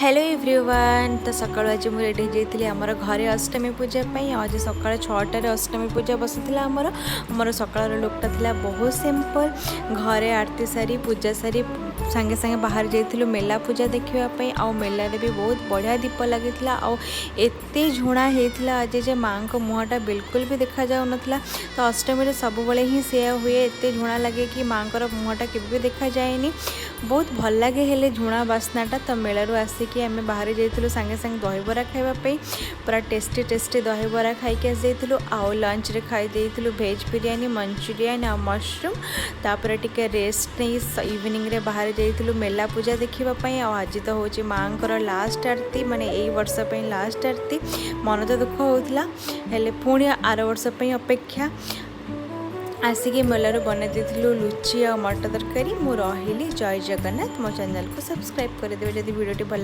Hello everyone. तो सकाळु आज मुझे रेडी जाइए आमर घरे अष्टमी पूजा आज सका 6टार अष्टमी पूजा बसुला आमर सकाळ लुकटा था बहुत सिंपल। घरे आरती सारी पूजा सारी सांगे सांगे बाहर जाइलु मेला पूजा देखापी मेल भी बहुत बढ़िया दीप लगी एत झुणा होता आज जे माँ को मुहटा बिल्कुल भी देखा जाऊ ना। तो अष्टमी सब बड़े ही सी हुए एत झुणा लगे कि माँ को मुहटा के देखा जाए बहुत भल लगे हेले झुणा बास्नाटा। तो मेलू आसिक आम बाहर जाइलु सांगे सांगे दहीबरा खावाई पूरा टेस्टी टेस्टी दहीबरा खाई आसलु आउ लंच रे खाई भेज बिरियानी मंचूरियन आ मशरूम तापर टिके रेस्ट नहीं इवनिंग रे बाहर जाइलु मेला पूजा देखापी आज तो हूँ माँ को लास्ट आरती माने यही वर्ष लास्ट आरती मन तो दुख होता हेले पुणी आर वर्ष अपेक्षा आसिक मेलू बन लुची आ मटर तरकारी। मु रही जय जगन्नाथ। मो चैनल को सब्सक्राइब करदेवे जदि वीडियो भल